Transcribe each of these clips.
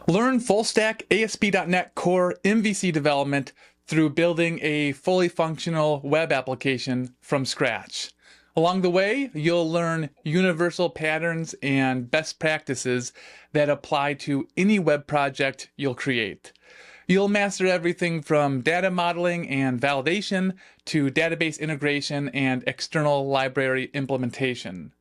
Learn full-stack ASP.NET Core MVC development through building a fully functional web application from scratch. Along the way, you'll learn universal patterns and best practices that apply to any web project you'll create. You'll master everything from data modeling and validation to database integration and external library implementation.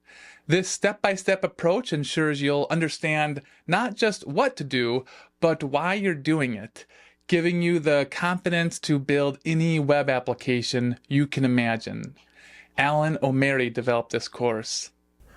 This step-by-step approach ensures you'll understand not just what to do, but why you're doing it, giving you the confidence to build any web application you can imagine. Alan O'Mary developed this course.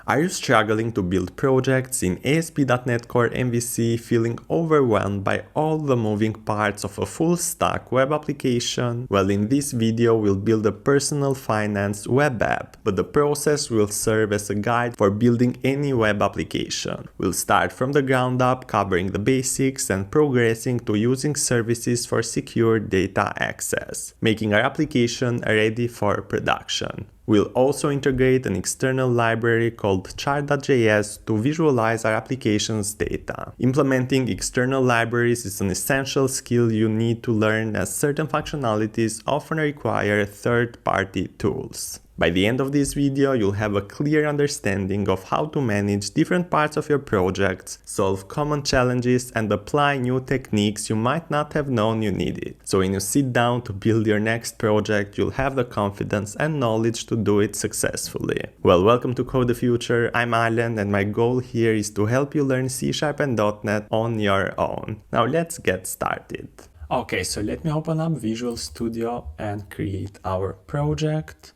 Are you struggling to build projects in ASP.NET Core MVC, feeling overwhelmed by all the moving parts of a full-stack web application? Well, in this video we'll build a personal finance web app, but the process will serve as a guide for building any web application. We'll start from the ground up, covering the basics and progressing to using services for secure data access, making our application ready for production. We'll also integrate an external library called Chart.js to visualize our application's data. Implementing external libraries is an essential skill you need to learn, as certain functionalities often require third-party tools. By the end of this video, you'll have a clear understanding of how to manage different parts of your projects, solve common challenges, and apply new techniques you might not have known you needed. So when you sit down to build your next project, you'll have the confidence and knowledge to do it successfully. Well, welcome to Code the Future. I'm Alan, and my goal here is to help you learn C# and .NET on your own. Now let's get started. Okay, so let me open up Visual Studio and create our project.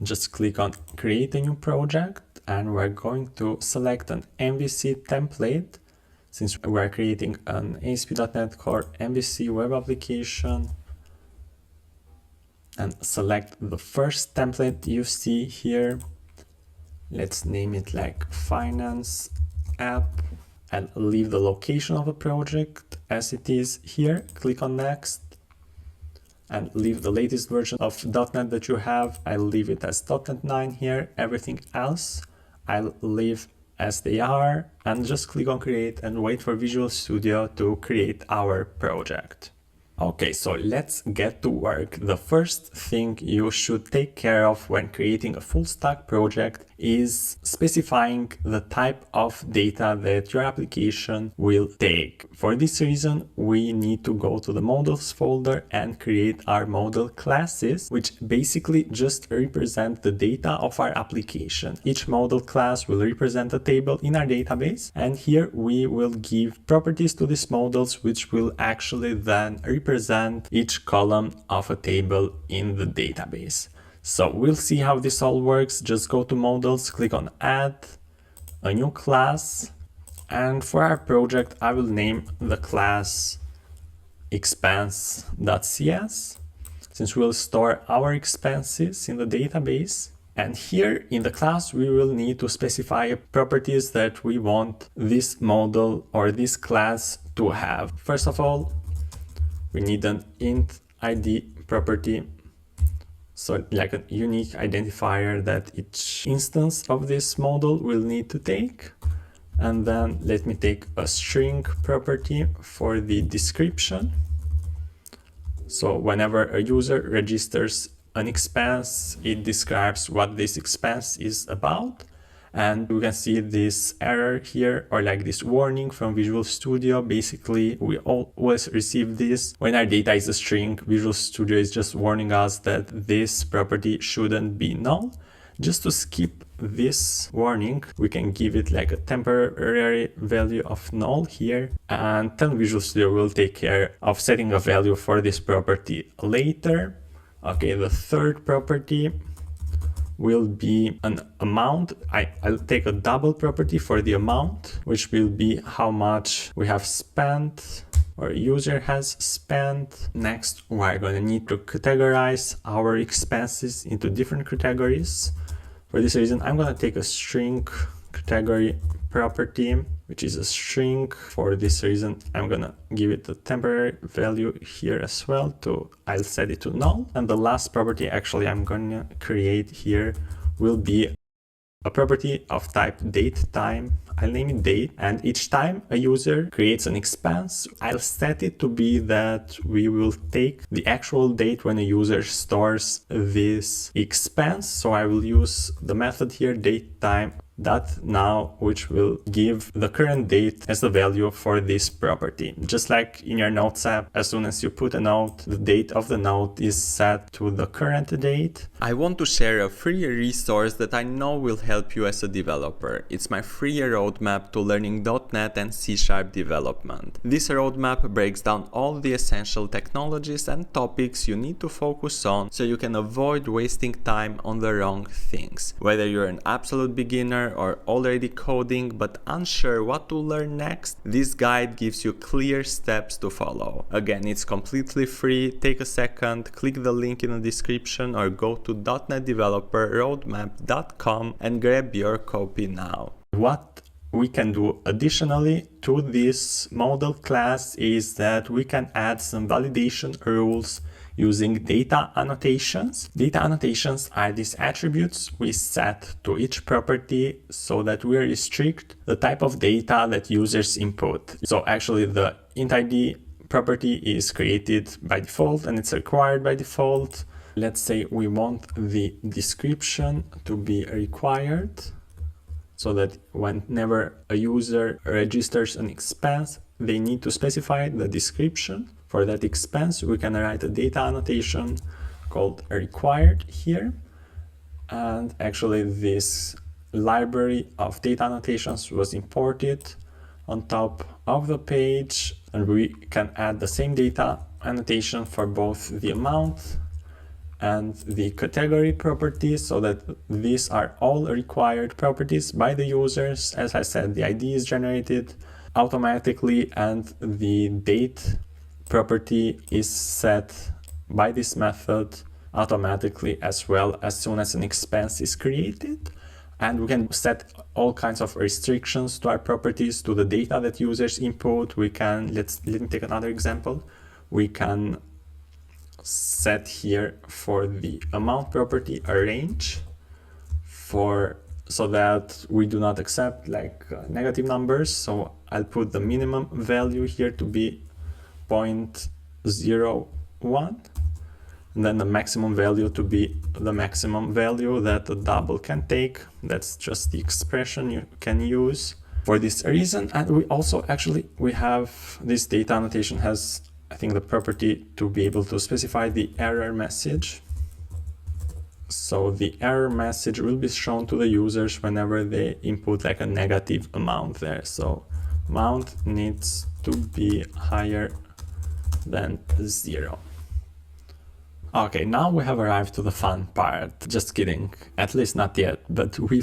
Just click on create a new project, and we're going to select an MVC template since we're creating an ASP.NET Core MVC web application, and select the first template you see here. Let's name it like finance app and leave the location of the project as it is here. Click on next and leave the latest version of .NET that you have. I'll leave it as .NET 9 here. Everything else I'll leave as they are, and just click on create and wait for Visual Studio to create our project. Okay, so let's get to work. The first thing you should take care of when creating a full stack project is specifying the type of data that your application will take. For this reason, we need to go to the models folder and create our model classes, which basically just represent the data of our application. Each model class will represent a table in our database, and here we will give properties to these models, which will actually then represent each column of a table in the database. So we'll see how this all works. Just go to models, click on add a new class, and for our project I will name the class expense.cs, since we'll store our expenses in the database. And here in the class we will need to specify properties that we want this model or this class to have. First of all, we need an int ID property, so like a unique identifier that each instance of this model will need to take. And then let me take a string property for the description. So whenever a user registers an expense, it describes what this expense is about. And we can see this error here, or like this warning from Visual Studio. Basically, we always receive this when our data is a string. Visual Studio is just warning us that this property shouldn't be null. Just to skip this warning, we can give it like a temporary value of null here, and then Visual Studio will take care of setting a value for this property later. Okay, the third property will be an amount. I'll take a double property for the amount, which will be how much we have spent or user has spent. Next, we're going to need to categorize our expenses into different categories. For this reason, I'm going to take a string category property, which is a string. For this reason, I'm going to give it a temporary value here as well. I'll set it to null. And the last property actually I'm going to create here will be a property of type datetime. I'll name it date, and each time a user creates an expense, I'll set it to be that we will take the actual date when a user stores this expense. So I will use the method here, datetime.now, which will give the current date as the value for this property. Just like in your Notes app, as soon as you put a note, the date of the note is set to the current date. I want to share a free resource that I know will help you as a developer. It's my free roadmap to learning .NET and C# development. This roadmap breaks down all the essential technologies and topics you need to focus on so you can avoid wasting time on the wrong things. Whether you're an absolute beginner or already coding but unsure what to learn next, this guide gives you clear steps to follow. Again, it's completely free. Take a second, click the link in the description or go to .NETDeveloperRoadmap.com and grab your copy now. What we can do additionally to this model class is that we can add some validation rules using data annotations. Data annotations are these attributes we set to each property so that we restrict the type of data that users input. So actually the int_id property is created by default and it's required by default. Let's say we want the description to be required so that whenever a user registers an expense, they need to specify the description. For that expense, we can write a data annotation called required here. And actually this library of data annotations was imported on top of the page, and we can add the same data annotation for both the amount and the category properties, so that these are all required properties by the users. As I said, the ID is generated automatically and the date property is set by this method automatically as well as soon as an expense is created. And we can set all kinds of restrictions to our properties, to the data that users input. We can, let me take another example. We can set here for the amount property a range so that we do not accept negative numbers. So I'll put the minimum value here to be 0.01, and then the maximum value to be the maximum value that a double can take. That's just the expression you can use for this reason. And we also we have this data annotation has, I think, the property to be able to specify the error message. So the error message will be shown to the users whenever they input a negative amount there. So amount needs to be higher than 0. Okay, now we have arrived to the fun part. Just kidding, at least not yet, but we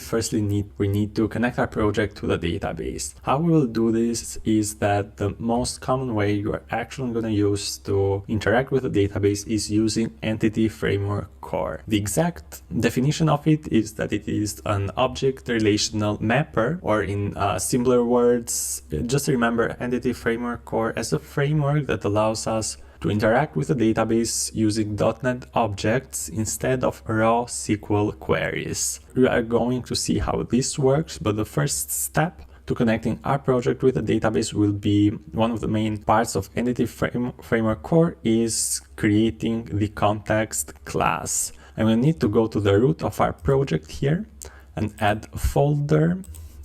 need to connect our project to the database. How we will do this is that the most common way you are actually going to use to interact with the database is using Entity Framework Core. The exact definition of it is that it is an object relational mapper, or in simpler words, just remember Entity Framework Core as a framework that allows us to interact with the database using .NET objects instead of raw SQL queries. We are going to see how this works, but the first step to connecting our project with the database will be one of the main parts of Entity Framework Core is creating the context class. And we need to go to the root of our project here and add a folder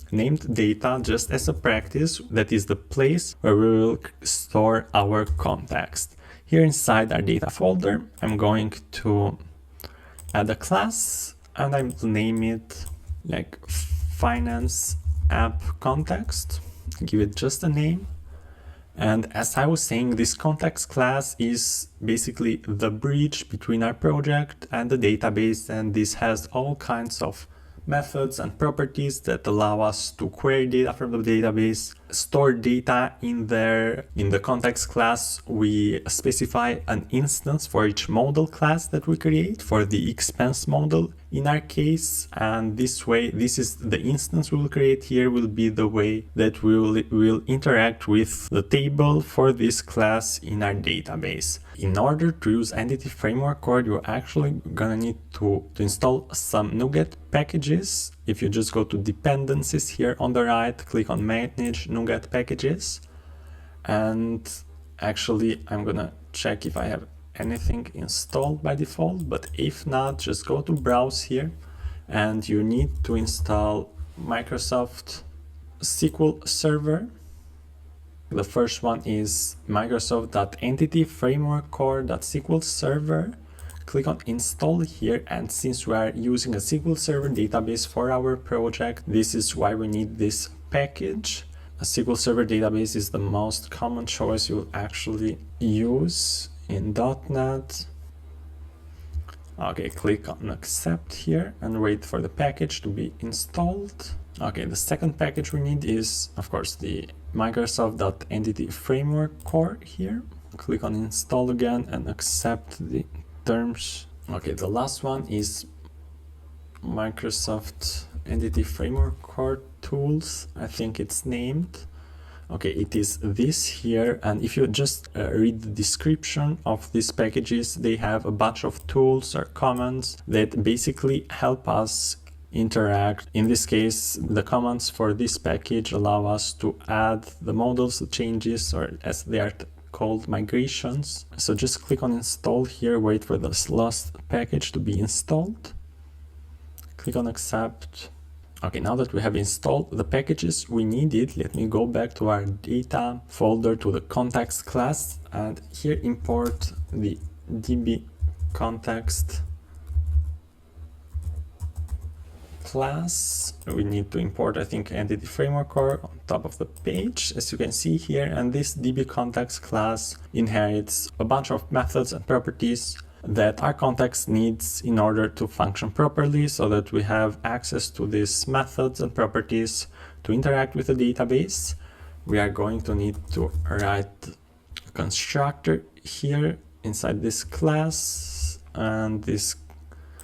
named data, just as a practice. That is the place where we will store our context. Here inside our data folder, I'm going to add a class and I will name it finance app context. Give it just a name. And as I was saying, this context class is basically the bridge between our project and the database, and this has all kinds of methods and properties that allow us to query data from the database, store data in there. In the context class, we specify an instance for each model class that we create for the expense model in our case, and this way, this is the instance we will create here will be the way that we will interact with the table for this class in our database. In order to use Entity Framework Core, you're actually gonna need to install some NuGet packages. if you just go to dependencies here on the right, click on manage NuGet packages, and actually I'm gonna check if I have anything installed by default, but if not, just go to browse here, and you need to install Microsoft SQL Server. The first one is Microsoft.Entity Framework Core.SQL Server. Click on install here, and since we are using a SQL Server database for our project, this is why we need this package. A SQL Server database is the most common choice you'll actually use in .NET. Okay, click on accept here and wait for the package to be installed. Okay, the second package we need is, of course, the Microsoft.Entity Framework Core here. Click on install again and accept the terms. Okay, the last one is Microsoft Entity Framework Core Tools. I think it's named. Okay, it is this here, and if you just read the description of these packages, they have a bunch of tools or commands that basically help us interact. In this case, the commands for this package allow us to add the models, the changes, or as they are called, migrations. So just click on install here, wait for this last package to be installed. Click on accept. Okay, now that we have installed the packages we needed, let me go back to our data folder, to the context class, and here import the db context class. We need to import, I think, Entity Framework Core on top of the page, as you can see here, and this db context class inherits a bunch of methods and properties that our context needs in order to function properly, so that we have access to these methods and properties to interact with the database. We are going to need to write a constructor here inside this class, and this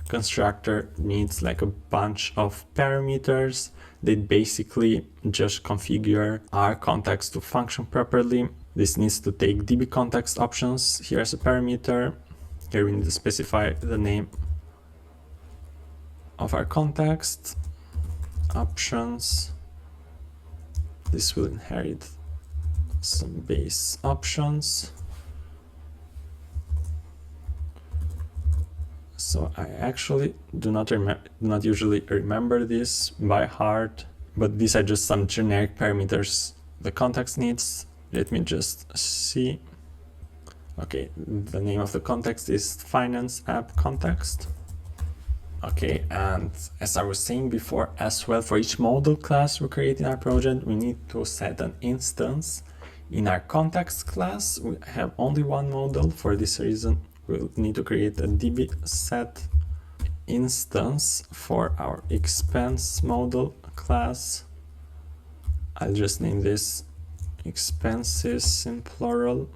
constructor needs like a bunch of parameters that basically just configure our context to function properly. This needs to take db context options here as a parameter. Here we need to specify the name of our context, options. This will inherit some base options. So I actually do not usually remember this by heart, but these are just some generic parameters the context needs. Let me just see. Okay, the name of the context is finance app context. Okay, and as I was saying before as well, for each model class we create in our project, we need to set an instance. In our context class, we have only one model. For this reason, we'll need to create a db set instance for our expense model class. I'll just name this expenses in plural,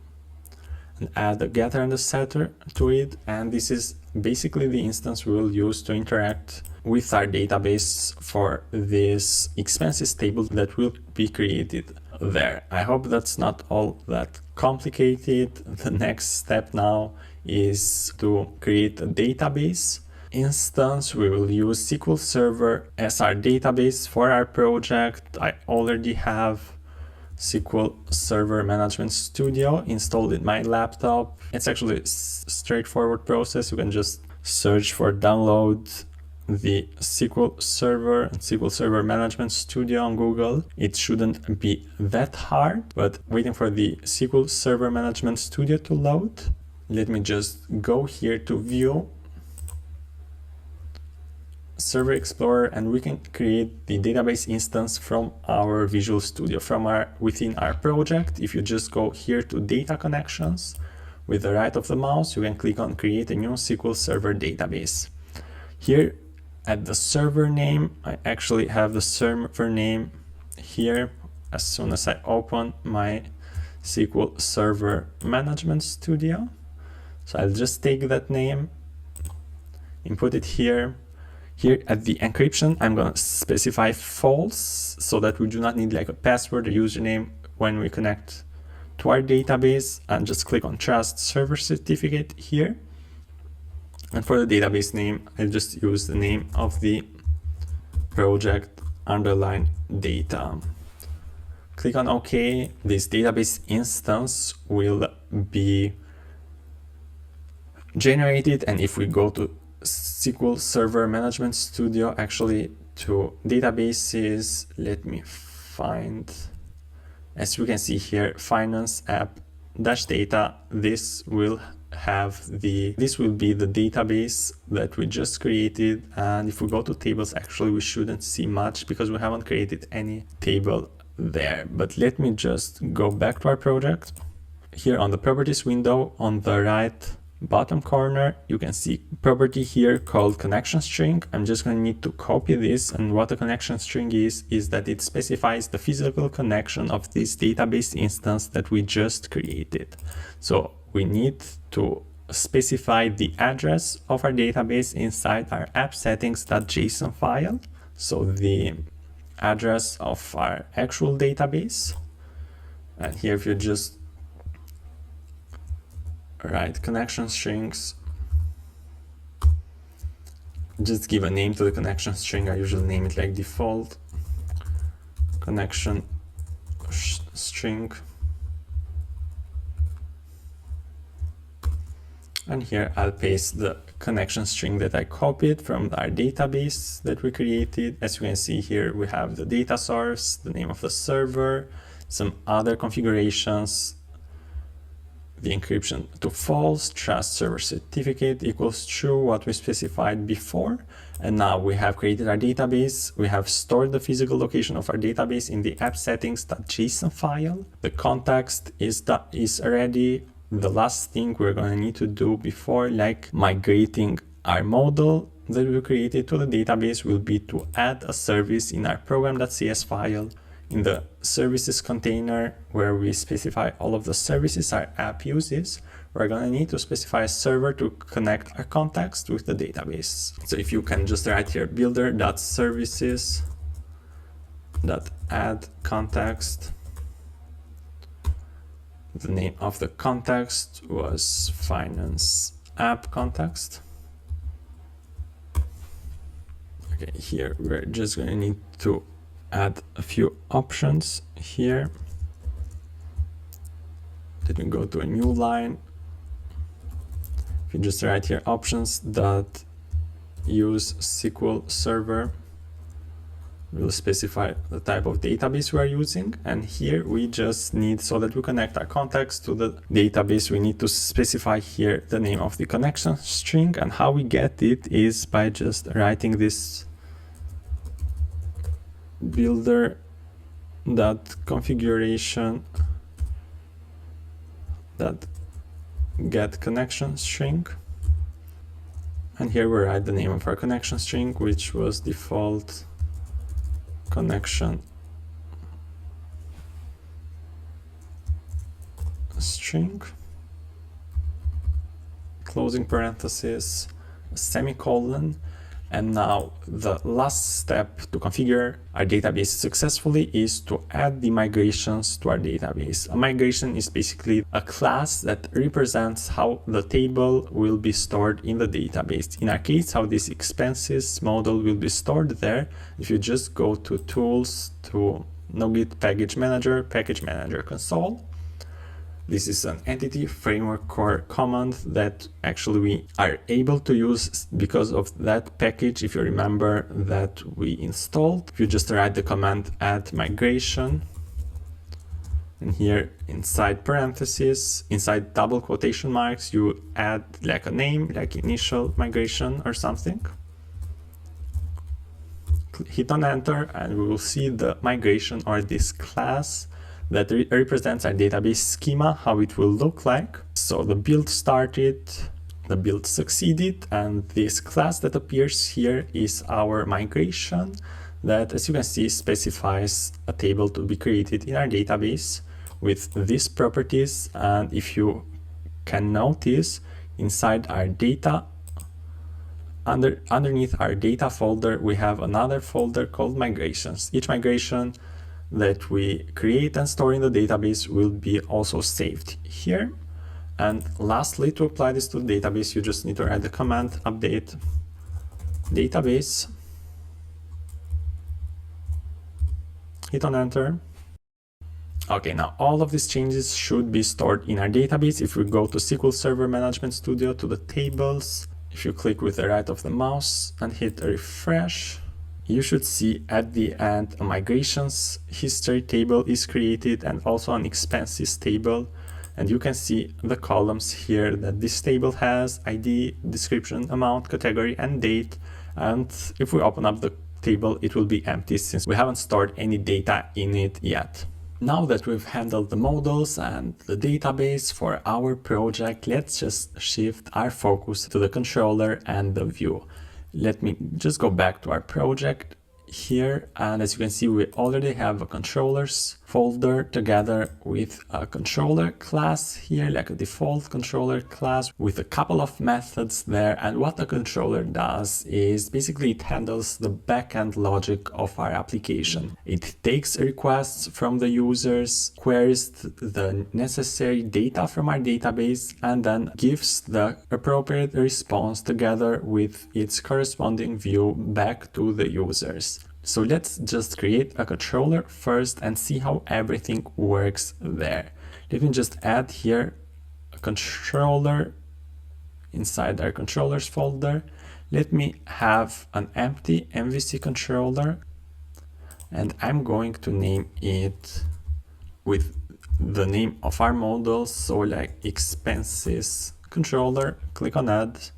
and add a getter and a setter to it, and this is basically the instance we will use to interact with our database for this expenses table that will be created there. I hope that's not all that complicated. The next step now is to create a database instance. We will use SQL Server as our database for our project. I already have SQL Server Management Studio installed in my laptop. It's actually a straightforward process. You can just search for download the SQL Server and SQL Server Management Studio on Google. It shouldn't be that hard, but waiting for the SQL Server Management Studio to load. Let me just go here to View, Server Explorer, and we can create the database instance from our Visual Studio, within our project. If you just go here to Data Connections, with the right of the mouse, you can click on Create a new SQL Server database. Here at the server name, I actually have the server name here as soon as I open my SQL Server Management Studio. So I'll just take that name, input it here. Here at the encryption, I'm going to specify false, so that we do not need like a password or username when we connect to our database, and just click on Trust Server Certificate here. And for the database name, I'll just use the name of the project underline data. Click on OK. This database instance will be generated, and if we go to SQL Server Management Studio, actually to databases, let me find, as you can see here, finance app dash data, this will be the database that we just created. And if we go to tables, actually we shouldn't see much because we haven't created any table there. But let me just go back to our project. Here on the properties window on the right bottom corner, you can see property here called connection string. I'm just going to need to copy this, and what a connection string is that it specifies the physical connection of this database instance that we just created. So we need to specify the address of our database inside our app settings.json file. So the address of our actual database, and here if you just write connection strings, just give a name to the connection string. I usually name it like default connection string, and here I'll paste the connection string that I copied from our database that we created. As you can see here, we have the data source, the name of the server, some other configurations, the encryption to false, trust server certificate equals true, what we specified before. And now we have created our database. We have stored the physical location of our database in the app settings.json file. The context is ready. The last thing we're going to need to do before like migrating our model that we created to the database will be to add a service in our program.cs file. In the services container where we specify all of the services our app uses, we're going to need to specify a server to connect our context with the database. So if you can just write here builder.services.add context. The name of the context was finance app context. Okay, here we're just going to need to add a few options here. Let me go to a new line. If you just write here options dot use SQL server, we'll specify the type of database we are using, and here we just need, so that we connect our context to the database, we need to specify here the name of the connection string, and how we get it is by just writing this builder.configuration that get connection string, and here we write the name of our connection string, which was default connection string, closing parenthesis, semicolon. And now the last step to configure our database successfully is to add the migrations to our database. A migration is basically a class that represents how the table will be stored in the database. In our case, how this expenses model will be stored there. If you just go to tools, to NuGet package manager console, this is an entity framework core command that actually we are able to use because of that package. If you remember that we installed, if you just write the command add migration, and here inside parentheses, inside double quotation marks, you add like a name, like initial migration or something. Hit on enter, and we will see the migration, or this class that represents our database schema, how it will look like. So the build started, the build succeeded, and this class that appears here is our migration that, as you can see, specifies a table to be created in our database with these properties. And if you can notice, inside our data, underneath our data folder, we have another folder called migrations. Each migration that we create and store in the database will be also saved here. And lastly, to apply this to the database, you just need to write the command update database. Hit on enter. Okay, now all of these changes should be stored in our database. If we go to SQL Server Management Studio to the tables, if you click with the right of the mouse and hit refresh, you should see at the end a migrations history table is created and also an expenses table. And you can see the columns here that this table has: ID, description, amount, category, and date. And if we open up the table, it will be empty since we haven't stored any data in it yet. Now that we've handled the models and the database for our project, let's just shift our focus to the controller and the view. Let me just go back to our project here, and as you can see, we already have a controllers folder together with a controller class here, like a default controller class with a couple of methods there. And what the controller does is basically it handles the backend logic of our application. It takes requests from the users, queries the necessary data from our database, and then gives the appropriate response together with its corresponding view back to the users. So let's just create a controller first and see how everything works there. Let me just add here a controller inside our controllers folder. Let me have an empty MVC controller, and I'm going to name it with the name of our model, so like expenses controller. Click on add.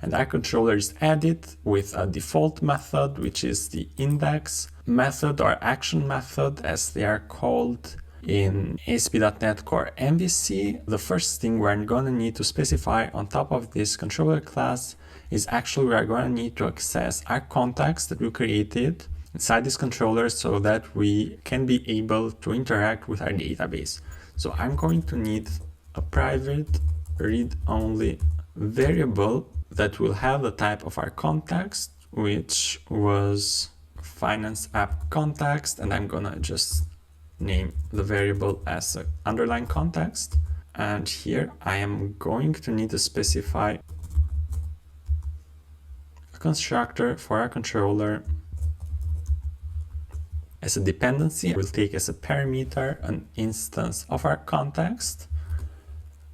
And our controller is added with a default method, which is the index method or action method, as they are called in ASP.NET Core MVC. The first thing we're going to need to specify on top of this controller class is actually we're going to need to access our contacts that we created inside this controller so that we can be able to interact with our database. So I'm going to need a private read-only variable that will have the type of our context, which was finance app context, and I'm gonna just name the variable as an underline context. And here I am going to need to specify a constructor for our controller as a dependency. We'll take as a parameter an instance of our context,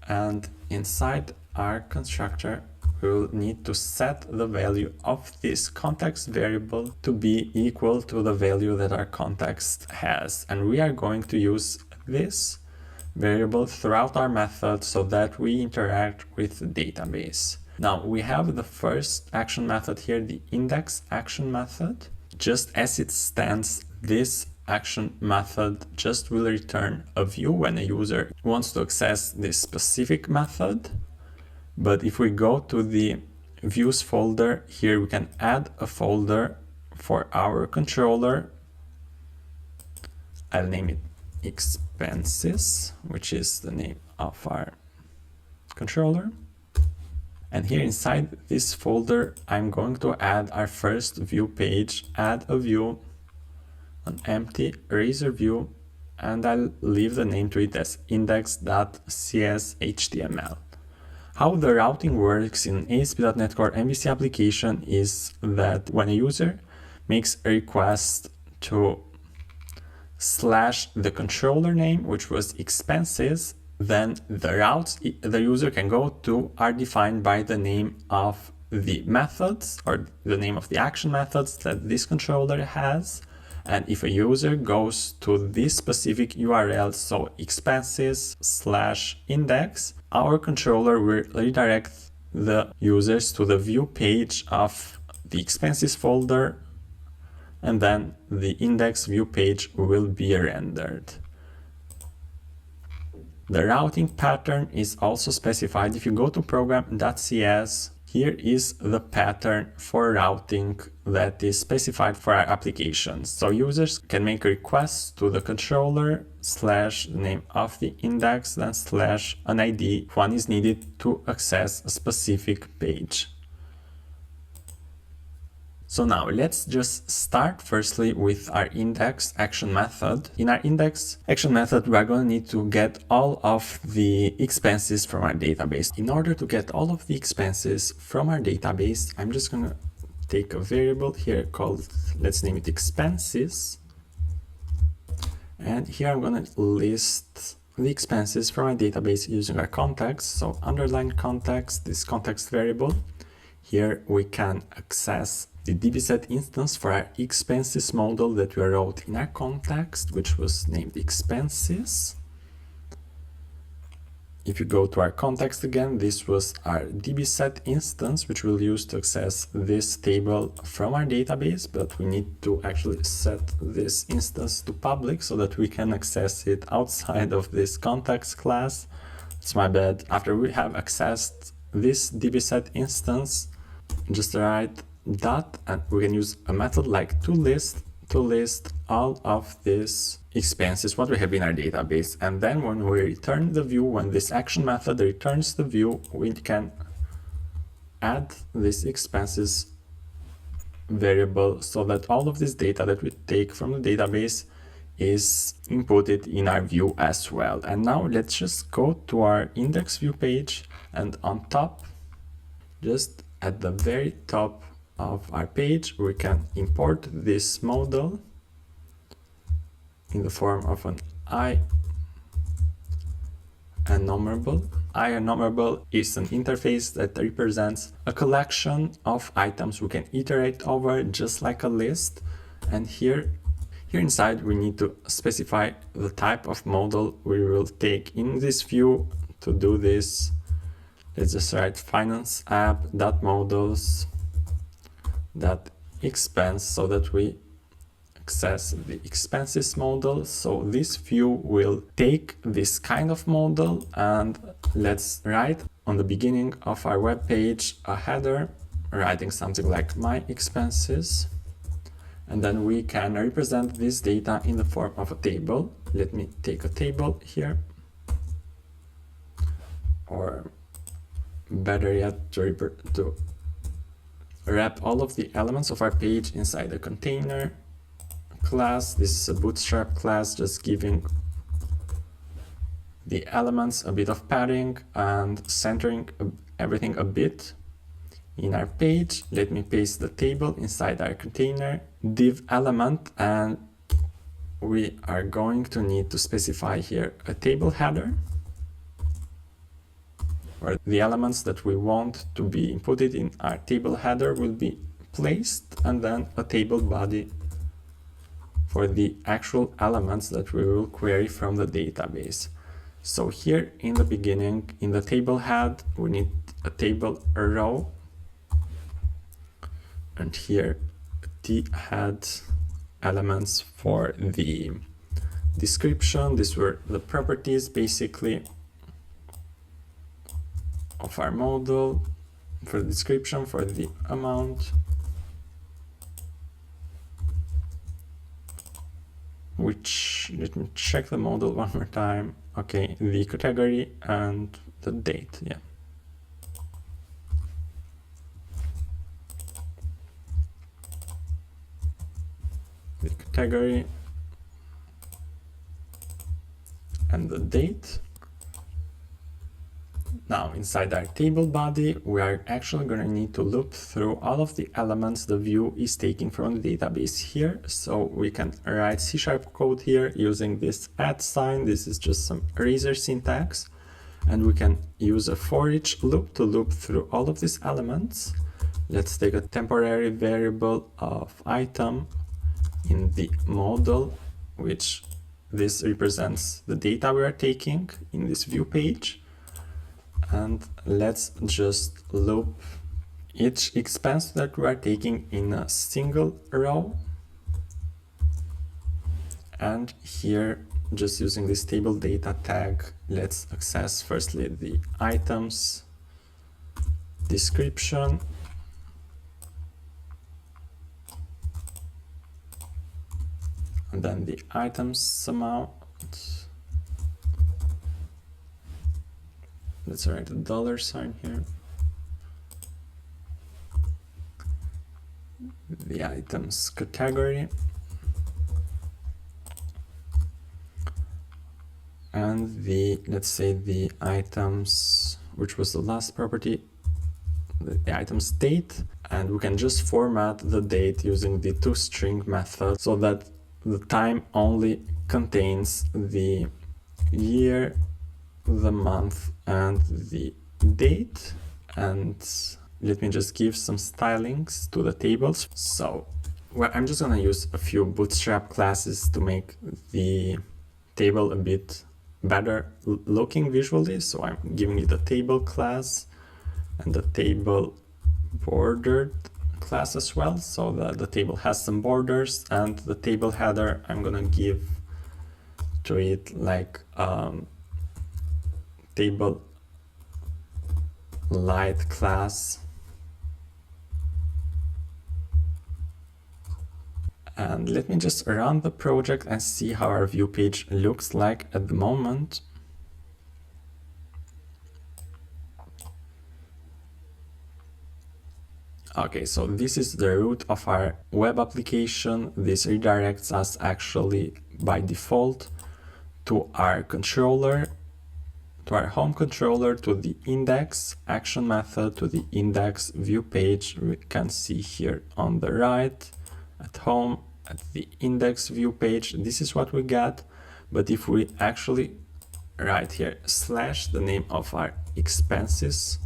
and inside our constructor we will need to set the value of this context variable to be equal to the value that our context has. And we are going to use this variable throughout our method so that we interact with the database. Now we have the first action method here, the index action method. Just as it stands, this action method just will return a view when a user wants to access this specific method. But if we go to the views folder, here we can add a folder for our controller. I'll name it expenses, which is the name of our controller. And here inside this folder, I'm going to add our first view page, add a view, an empty eraser view, and I'll leave the name to it as index.cshtml. How the routing works in ASP.NET Core MVC application is that when a user makes a request to slash the controller name, which was expenses, then the routes the user can go to are defined by the name of the methods or the name of the action methods that this controller has. And if a user goes to this specific URL, so expenses/index, our controller will redirect the users to the view page of the expenses folder, and then the index view page will be rendered. The routing pattern is also specified. If you go to program.cs, here is the pattern for routing that is specified for our application. So users can make requests to the controller / the name of the index, then / an ID if one is needed to access a specific page. So now let's just start firstly with our index action method. In our index action method, we are going to need to get all of the expenses from our database. In order to get all of the expenses from our database, I'm just going to take a variable here called, let's name it expenses. And here I'm going to list the expenses from my database using our context. So underline context, this context variable. Here we can access the dbset instance for our expenses model that we wrote in our context, which was named expenses. If you go to our context again, this was our dbset instance, which we'll use to access this table from our database, but we need to actually set this instance to public so that we can access it outside of this context class. It's my bad. After we have accessed this dbset instance, just write dot, and we can use a method like toList to list all of these expenses, what we have in our database. And then when we return the view, when this action method returns the view, we can add this expenses variable so that all of this data that we take from the database is inputted in our view as well. And now let's just go to our index view page, and on top, just at the very top of our page, we can import this model in the form of an enumerable. Enumerable is an interface that represents a collection of items we can iterate over just like a list. And here inside we need to specify the type of model we will take in this view. To do this, let's just write finance app.models.expense so that we access the expenses model. So this view will take this kind of model, and let's write on the beginning of our web page a header writing something like my expenses, and then we can represent this data in the form of a table. Let me take a table here, or better yet, to wrap all of the elements of our page inside a container class. This is a bootstrap class, just giving the elements a bit of padding and centering everything a bit in our page. Let me paste the table inside our container div element, and we are going to need to specify here a table header, where the elements that we want to be inputted in our table header will be placed, and then a table body for the actual elements that we will query from the database. So here in the beginning, in the table head, we need a table row, and here the head elements for the description. These were the properties basically of our model, for the description, for the amount, which, let me check the model one more time. Okay, the category and the date, yeah. The category and the date. Now, inside our table body, we are actually going to need to loop through all of the elements the view is taking from the database here. So we can write C# code here using this @ sign. This is just some razor syntax. And we can use a for each loop to loop through all of these elements. Let's take a temporary variable of item in the model, which this represents the data we are taking in this view page. And let's just loop each expense that we are taking in a single row. And here, just using this table data tag, let's access firstly the items description, and then the items amount. Let's write a $sign here. The items category. And the, let's say the items, which was the last property, the item state. and we can just format the date using the toString method so that the time only contains the year, the month, and the date. And let me just give some stylings to the tables. So well, I'm just gonna use a few bootstrap classes to make the table a bit better looking visually. So I'm giving it a table class and the table bordered class as well, so that the table has some borders, and the table header I'm gonna give to it like table light class. And let me just run the project and see how our view page looks like at the moment. Okay, so this is the root of our web application. This redirects us actually by default to our controller, to our home controller, to the index action method, to the index view page. We can see here on the right at home at the index view page. This is what we got. But if we actually write here slash the name of our expenses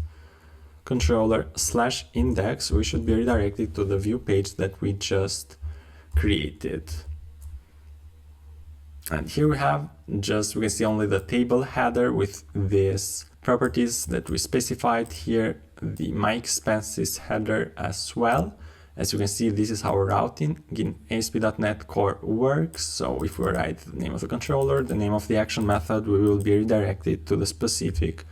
controller slash index, we should be redirected to the view page that we just created. And here we have we can see only the table header with these properties that we specified here, the my expenses header as well. As you can see, this is how routing in ASP.NET Core works. So if we write the name of the controller, the name of the action method, we will be redirected to the specific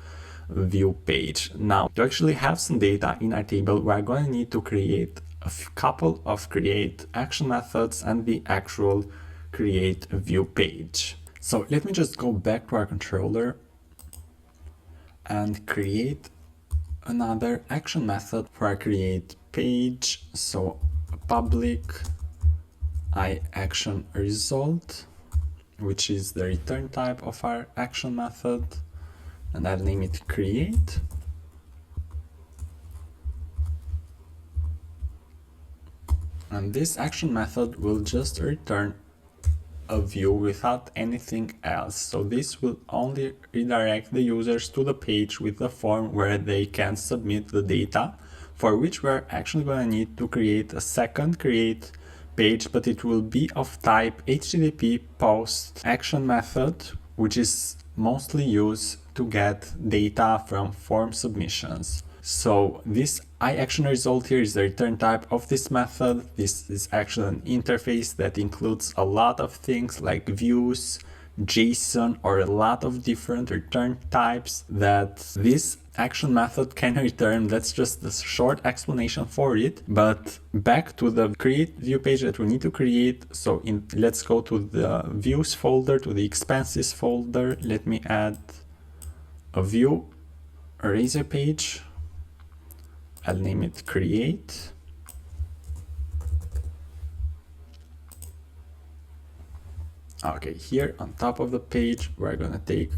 view page. Now, to actually have some data in our table, we're going to need to create a couple of create action methods and the actual create view page. So let me just go back to our controller and create another action method for our create page. So public action result, which is the return type of our action method, and I'll name it create. And this action method will just return a view without anything else. So this will only redirect the users to the page with the form where they can submit the data, for which we're actually going to need to create a second create page, but it will be of type HTTP post action method, which is mostly used to get data from form submissions. So this action result here is the return type of this method. This is actually an interface that includes a lot of things like views, JSON, or a lot of different return types that this action method can return. That's just a short explanation for it. But back to the create view page that we need to create. So let's go to the views folder, to the expenses folder. Let me add a view eraser page. I'll name it create. Okay, here on top of the page, we're gonna take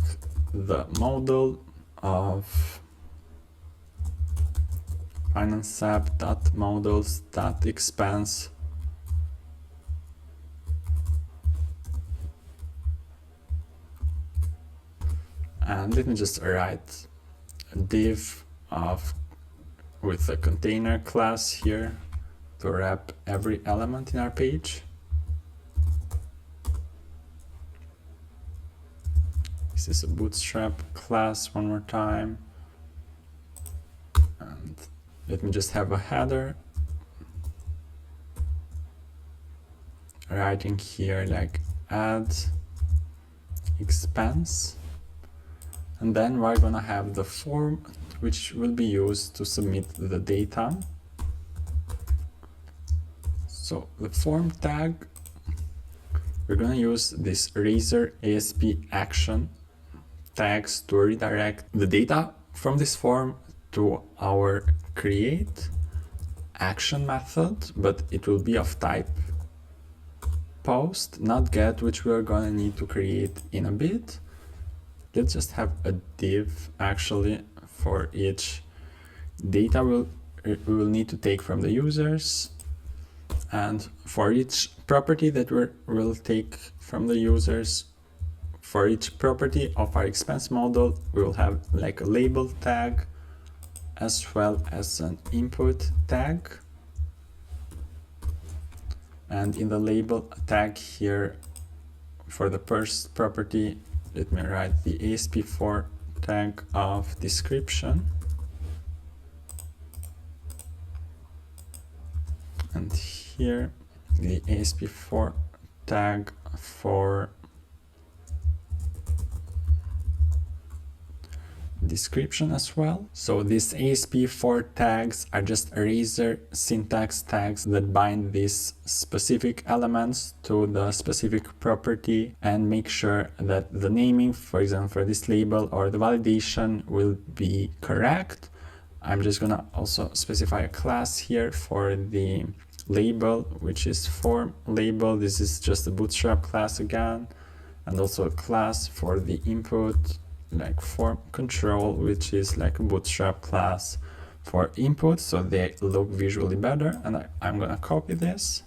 the model of finance.models.expense. And let me just write a div with a container class here to wrap every element in our page. This is a bootstrap class one more time. And let me just have a header. Writing here like add expense. And then we're gonna have the form which will be used to submit the data. So the form tag, we're gonna use this razor ASP action tags to redirect the data from this form to our create action method, but it will be of type post, not get, which we're gonna need to create in a bit. Let's just have a div actually for each data we'll we will need to take from the users. And for each property that we'll take from the users, for each property of our expense model, we will have like a label tag as well as an input tag. And in the label tag here, for the first property, let me write the ASP4 tag of description. And here the ASP4 tag for description as well. So these ASP4 tags are just eraser syntax tags that bind these specific elements to the specific property and make sure that the naming, for example, for this label or the validation will be correct. I'm just gonna also specify a class here for the label, which is form label. This is just a bootstrap class again, and also a class for the input, like form control, which is like a bootstrap class for input, so they look visually better. And I'm gonna copy this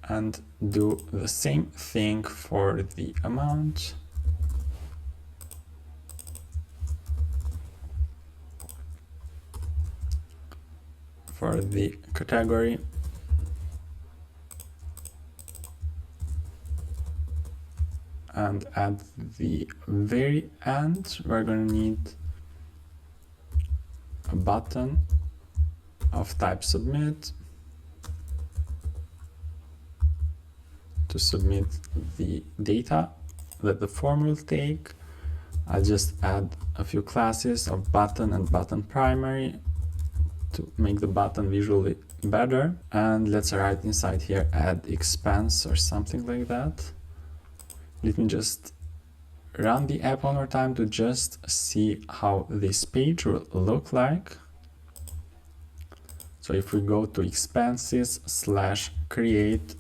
and do the same thing for the amount. For the category. And at the very end, we're going to need a button of type submit to submit the data that the form will take. I'll just add a few classes of button and button primary to make the button visually better. And let's write inside here add expense or something like that. Let me just run the app one more time to just see how this page will look like. So if we go to expenses/create,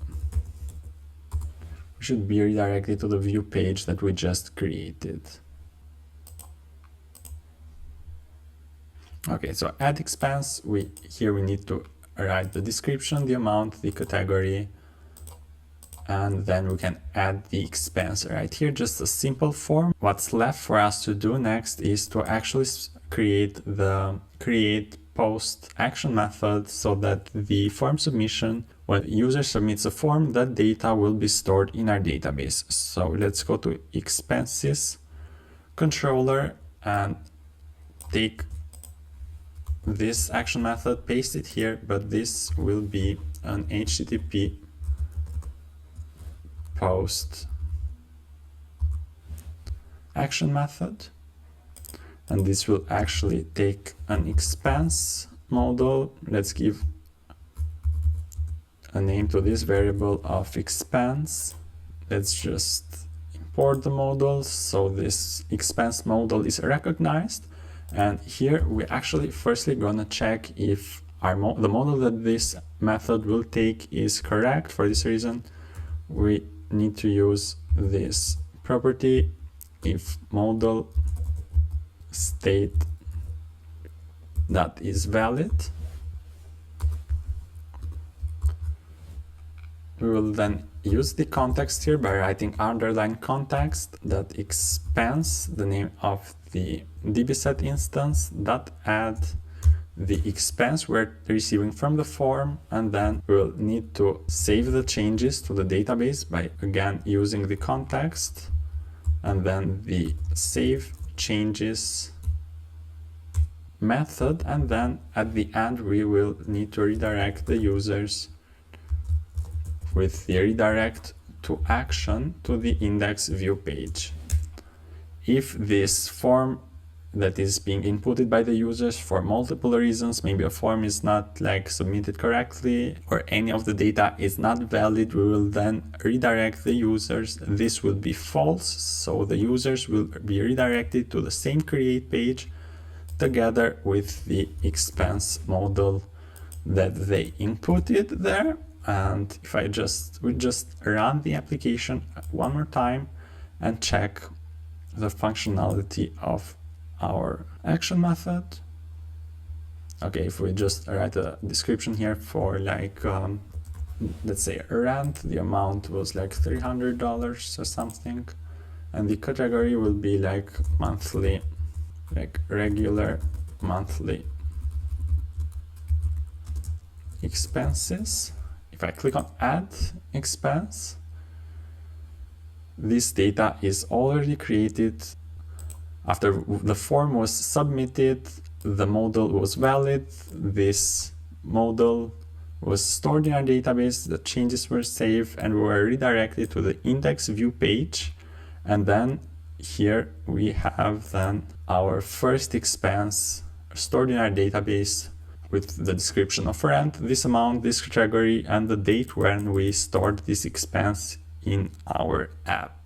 we should be redirected to the view page that we just created. Okay, so add expense, here we need to write the description, the amount, the category, and then we can add the expense right here, just a simple form. What's left for us to do next is to actually create the create post action method so that the form submission, when the user submits a form, that data will be stored in our database. So let's go to expenses controller and take this action method, paste it here, but this will be an HTTP post action method, and this will actually take an expense model. Let's give a name to this variable of expense. Let's just import the model so this expense model is recognized. And here we actually firstly gonna check if the model that this method will take is correct. For this reason, we need to use this property if model state that is valid. We will then use the context here by writing underline context that expense, the name of the dbset instance, that add the expense we're receiving from the form, and then we'll need to save the changes to the database by again using the context, and then the save changes method, and then at the end we will need to redirect the users with the redirect to action to the index view page. If this form that is being inputted by the users for multiple reasons, maybe a form is not like submitted correctly or any of the data is not valid, we will then redirect the users. This will be false, so the users will be redirected to the same create page together with the expense model that they inputted there. And if we just run the application one more time and check the functionality of our action method. Okay, if we just write a description here for like, let's say rent, the amount was like $300 or something, and the category will be like monthly, like regular monthly expenses. If I click on add expense, this data is already created. After the form was submitted, the model was valid, this model was stored in our database, the changes were saved, and were redirected to the index view page. And then here we have then our first expense stored in our database with the description of rent, this amount, this category, and the date when we stored this expense in our app.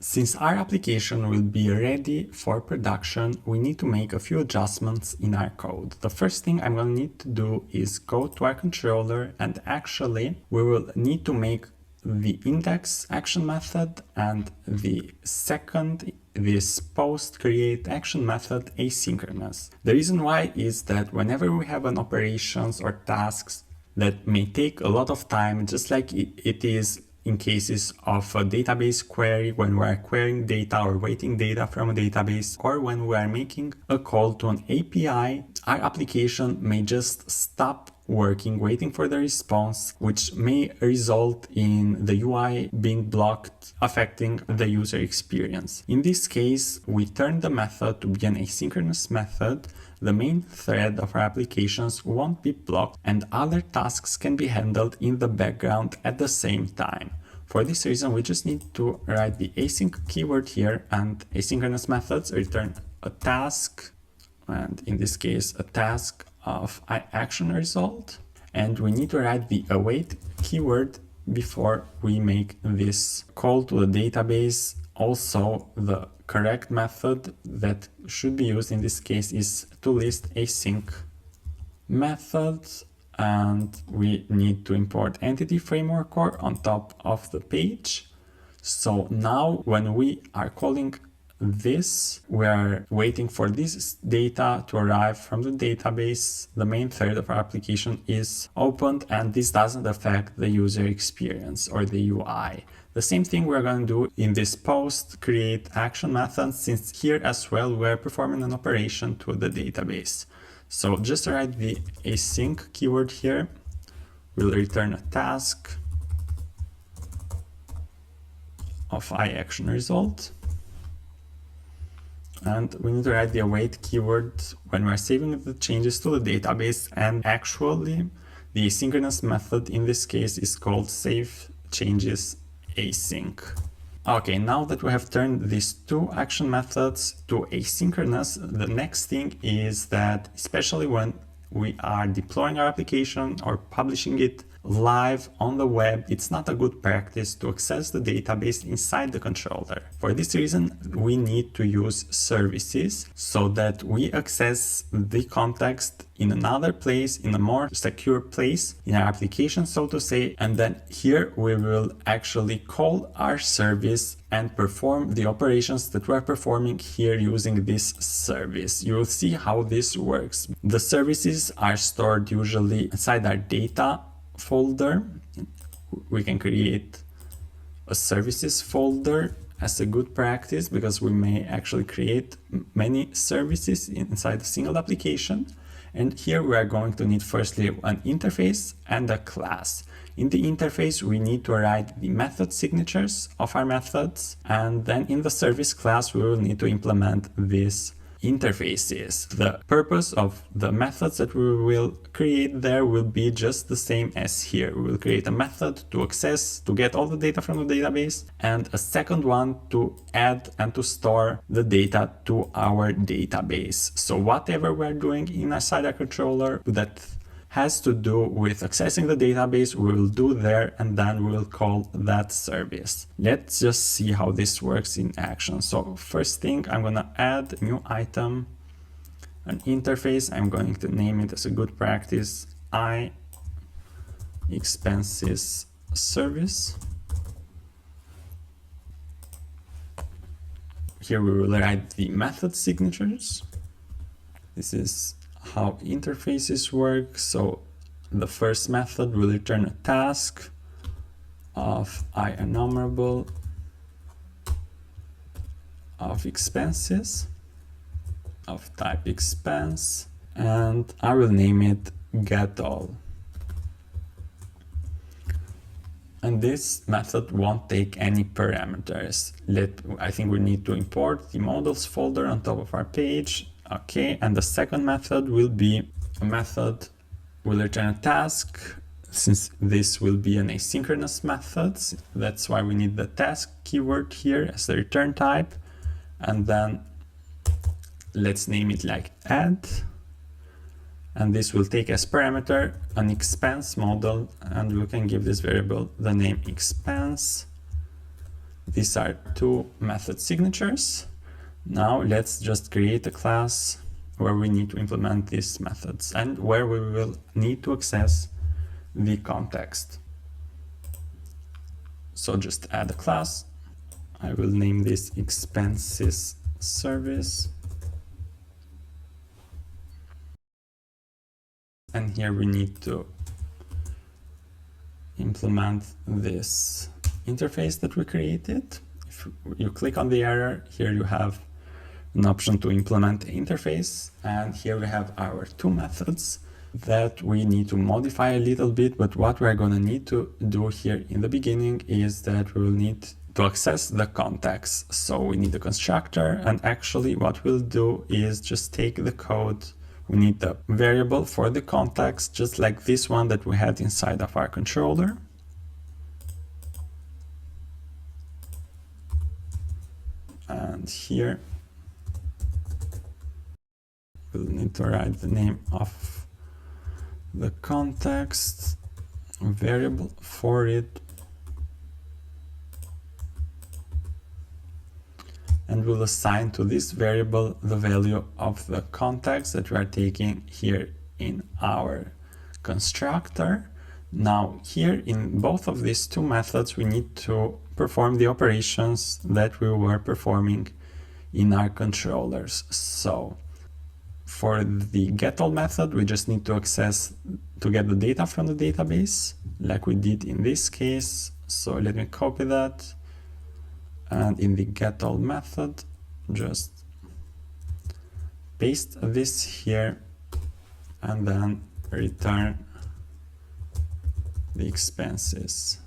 Since our application will be ready for production, we need to make a few adjustments in our code. The first thing I'm going to need to do is go to our controller, and actually we will need to make the index action method and the second, this post create action method, asynchronous. The reason why is that whenever we have an operations or tasks that may take a lot of time, just like it is in cases of a database query, when we are querying data or waiting data from a database, or when we are making a call to an API, our application may just stop working, waiting for the response, which may result in the UI being blocked, affecting the user experience. In this case, we turn the method to be an asynchronous method. The main thread of our applications won't be blocked, and other tasks can be handled in the background at the same time. For this reason, we just need to write the async keyword here, and asynchronous methods return a task, and in this case, a task of action result. And we need to write the await keyword before we make this call to the database. Also, the correct method that should be used in this case is to list async methods, and we need to import entity framework core on top of the page. So now when we are calling this, we are waiting for this data to arrive from the database. The main thread of our application is opened, and this doesn't affect the user experience or the UI. The same thing we're going to do in this post create action method, since here as well we're performing an operation to the database. So just write the async keyword here. We'll return a task of action result. And we need to write the await keyword when we're saving the changes to the database. And actually, the asynchronous method in this case is called save changes async. Okay, now that we have turned these two action methods to asynchronous, the next thing is that, especially when we are deploying our application or publishing it live on the web, it's not a good practice to access the database inside the controller. For this reason, we need to use services so that we access the context in another place, in a more secure place in our application, so to say. And then here we will actually call our service and perform the operations that we're performing here using this service. You will see how this works. The services are stored usually inside our data folder. We can create a services folder as a good practice, because we may actually create many services inside a single application. And here we are going to need firstly an interface and a class. In the interface, we need to write the method signatures of our methods, and then in the service class, we will need to implement these interfaces. The purpose of the methods that we will create there will be just the same as here. We will create a method to access, to get all the data from the database, and a second one to add and to store the data to our database. So whatever we're doing inside our controller that has to do with accessing the database, we will do there, and then we will call that service. Let's just see how this works in action. So first thing, I'm gonna add a new item, an interface. I'm going to name it as a good practice, expenses service. Here we will write the method signatures. This is how interfaces work. So the first method will return a task of enumerable of expenses of type expense, and I will name it getAll. And this method won't take any parameters. I think we need to import the models folder on top of our page. Okay, and the second method will be a method will return a task. Since this will be an asynchronous method, that's why we need the task keyword here as the return type. And then let's name it like add. And this will take as parameter an expense model, and we can give this variable the name expense. These are two method signatures. Now let's just create a class where we need to implement these methods and where we will need to access the context. So just add a class. I will name this expenses service. And here we need to implement this interface that we created. If you click on the error, here you have an option to implement the interface. And here we have our two methods that we need to modify a little bit. But what we're going to need to do here in the beginning is that we will need to access the context. So we need a constructor, and actually what we'll do is just take the code. We need the variable for the context, just like this one that we had inside of our controller. And here we'll need to write the name of the context variable for it. And we'll assign to this variable the value of the context that we are taking here in our constructor. Now here in both of these two methods, we need to perform the operations that we were performing in our controllers. So for the getAll method, we just need to access to get the data from the database like we did in this case. So let me copy that. And in the getAll method, just paste this here and then return the expenses.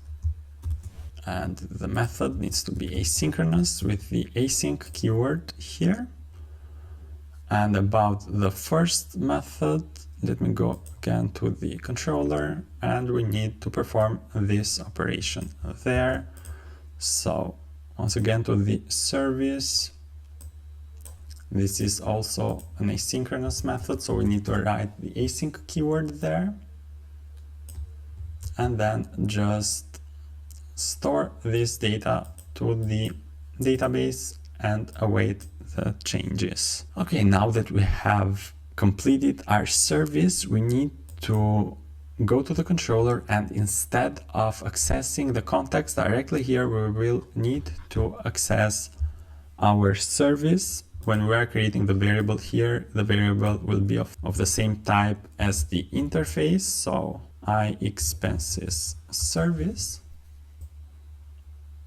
And the method needs to be asynchronous with the async keyword here. And about the first method, let me go again to the controller, and we need to perform this operation there. So once again to the service. This is also an asynchronous method, so we need to write the async keyword there. And then just store this data to the database and await the changes. Okay, now that we have completed our service, we need to go to the controller, and instead of accessing the context directly here, we will need to access our service. When we are creating the variable here, the variable will be of the same type as the interface. So iExpenses service.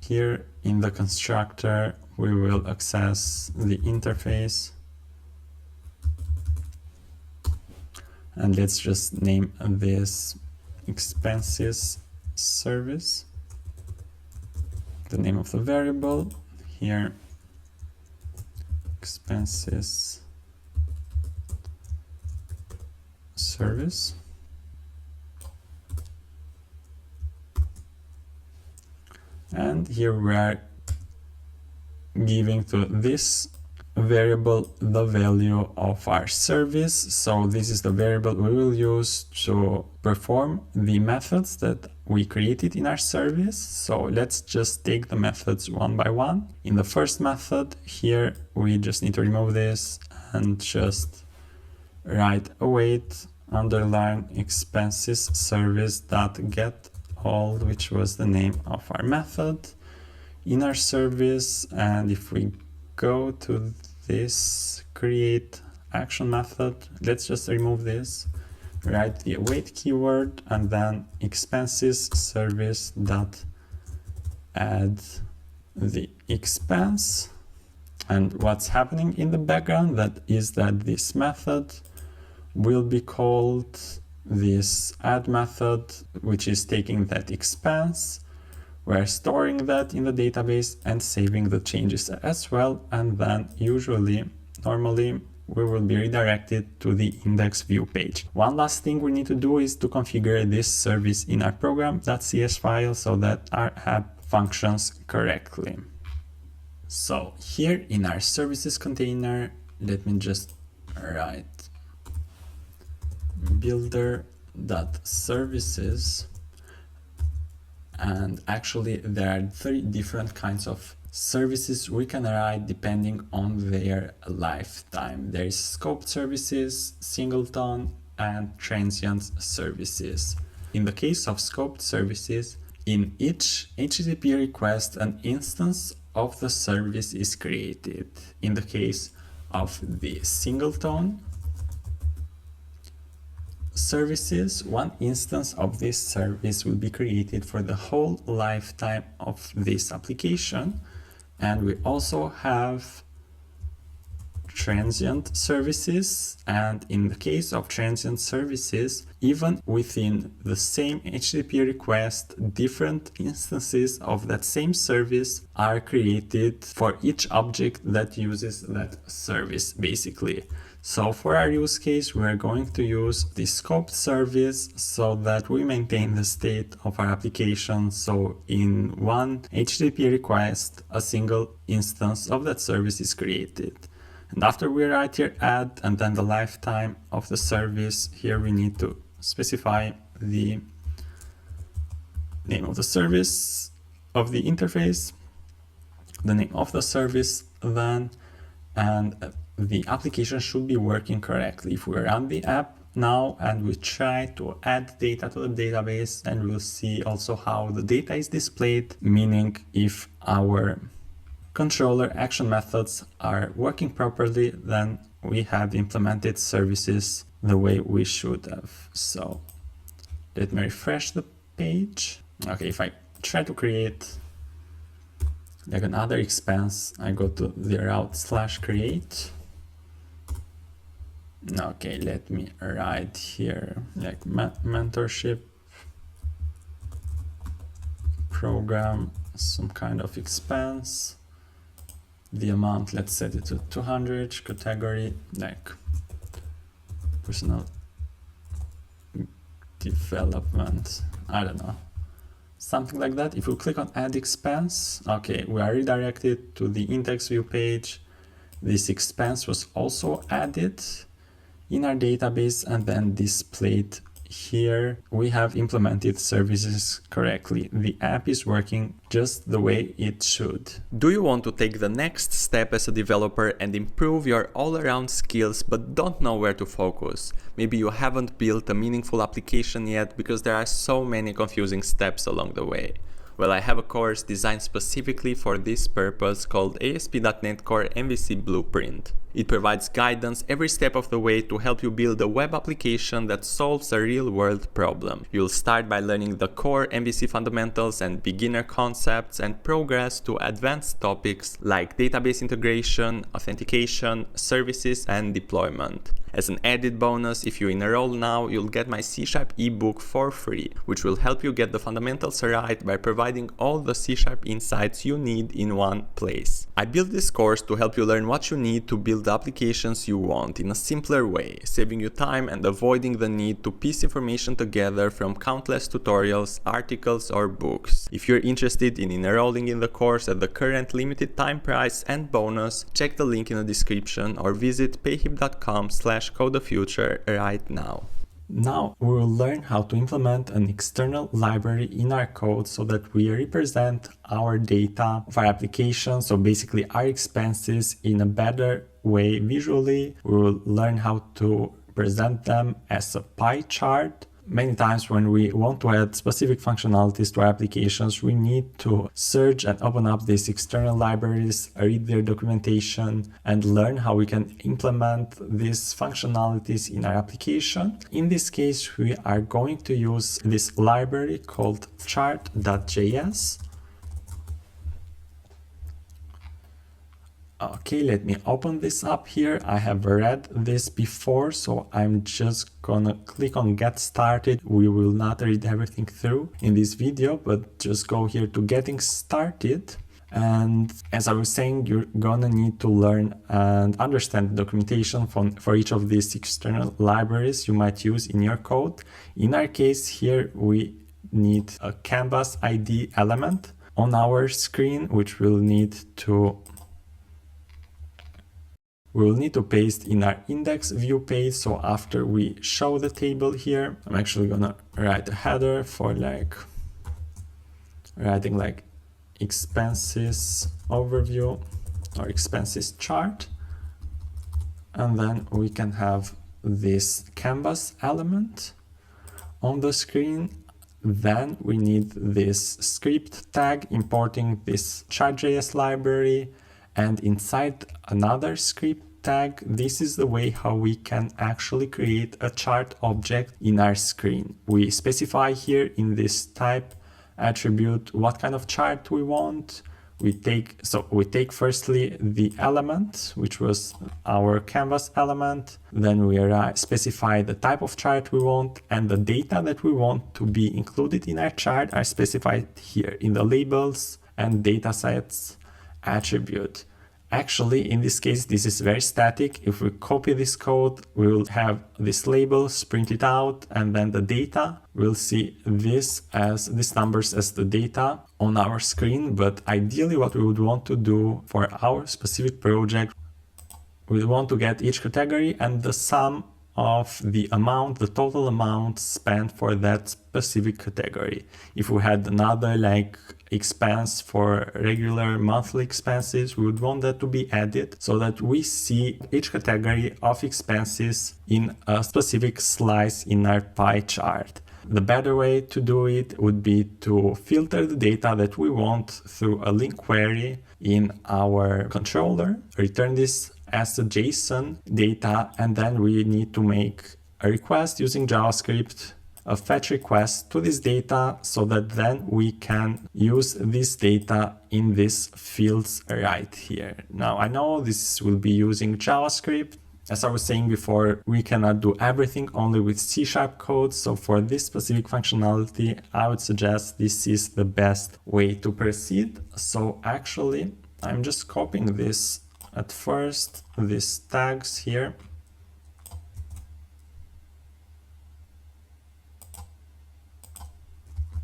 Here in the constructor, we will access the interface. And let's just name this expenses service, the name of the variable here, expenses service. And here we are giving to this variable the value of our service. So this is the variable we will use to perform the methods that we created in our service. So let's just take the methods one by one. In the first method here, we just need to remove this and just write await underline expenses service dot get all, which was the name of our method in our service. And if we go to this create action method. Let's just remove this. Write the await keyword and then expenses service dot add the expense. And what's happening in the background that is that this method will be called this add method, which is taking that expense. We're storing that in the database and saving the changes as well. And then normally, we will be redirected to the index view page. One last thing we need to do is to configure this service in our program.cs file so that our app functions correctly. So here in our services container, let me just write builder.services. And actually there are 3 different kinds of services we can write depending on their lifetime. There is scoped services, singleton, and transient services. In the case of scoped services, in each HTTP request, an instance of the service is created. In the case of the singleton services, one instance of this service will be created for the whole lifetime of this application. And we also have transient services, and in the case of transient services, even within the same HTTP request, different instances of that same service are created for each object that uses that service, basically. So for our use case, we're going to use the scoped service so that we maintain the state of our application. So in one HTTP request, a single instance of that service is created. And after we write here add and then the lifetime of the service, here we need to specify the name of the service of the interface, the name of the service then, and the application should be working correctly. If we run the app now and we try to add data to the database, and we'll see also how the data is displayed, meaning if our controller action methods are working properly, then we have implemented services the way we should have. So let me refresh the page. Okay, if I try to create like another expense, I go to the route/create. Okay, let me write here like mentorship program, some kind of expense. The amount, let's set it to 200, category like personal development, I don't know, something like that. If we click on add expense, okay, we are redirected to the index view page. This expense was also added in our database and then displayed here. We have implemented services correctly. The app is working just the way it should. Do you want to take the next step as a developer and improve your all-around skills but don't know where to focus? Maybe you haven't built a meaningful application yet because there are so many confusing steps along the way. Well, I have a course designed specifically for this purpose called ASP.NET Core MVC Blueprint. It provides guidance every step of the way to help you build a web application that solves a real-world problem. You'll start by learning the core MVC fundamentals and beginner concepts and progress to advanced topics like database integration, authentication, services, and deployment. As an added bonus, if you enroll now, you'll get my C# ebook for free, which will help you get the fundamentals right by providing all the C# insights you need in one place. I built this course to help you learn what you need to build the applications you want in a simpler way, saving you time and avoiding the need to piece information together from countless tutorials, articles, or books. If you're interested in enrolling in the course at the current limited time price and bonus, check the link in the description or visit payhip.com/codethefuture right now. Now we will learn how to implement an external library in our code so that we represent our data of our application, so basically our expenses, in a better way visually. We will learn how to present them as a pie chart many times when we want to add specific functionalities to our applications, we need to search and open up these external libraries, read their documentation, and learn how we can implement these functionalities in our application. In this case, we are going to use this library called Chart.js. Okay, let me open this up here. I have read this before, so I'm just gonna click on get started. We will not read everything through in this video, but just go here to getting started. And as I was saying, you're gonna need to learn and understand the documentation for each of these external libraries you might use in your code. In our case here, we need a canvas ID element on our screen, which we'll need to paste in our index view page. So after we show the table here, I'm actually gonna write a header for writing expenses overview or expenses chart. And then we can have this canvas element on the screen. Then we need this script tag importing this Chart.js library. And inside another script tag, this is the way how we can actually create a chart object in our screen. We specify here in this type attribute what kind of chart we want. We take firstly the element, which was our canvas element. Then we specify the type of chart we want, and the data that we want to be included in our chart are specified here in the labels and datasets attribute. Actually, in this case, this is very static. If we copy this code, we will have this labels printed out, and then the data, we'll see these numbers as the data on our screen. But ideally, what we would want to do for our specific project, we want to get each category and the sum of the total amount spent for that specific category. If we had another expense for regular monthly expenses, we would want that to be added so that we see each category of expenses in a specific slice in our pie chart. The better way to do it would be to filter the data that we want through a link query in our controller, return this as a JSON data, and then we need to make a request using JavaScript, a fetch request to this data, so that then we can use this data in these fields right here. Now, I know this will be using JavaScript. As I was saying before, we cannot do everything only with C# code. So for this specific functionality, I would suggest this is the best way to proceed. So actually, I'm just copying this at first, these tags here.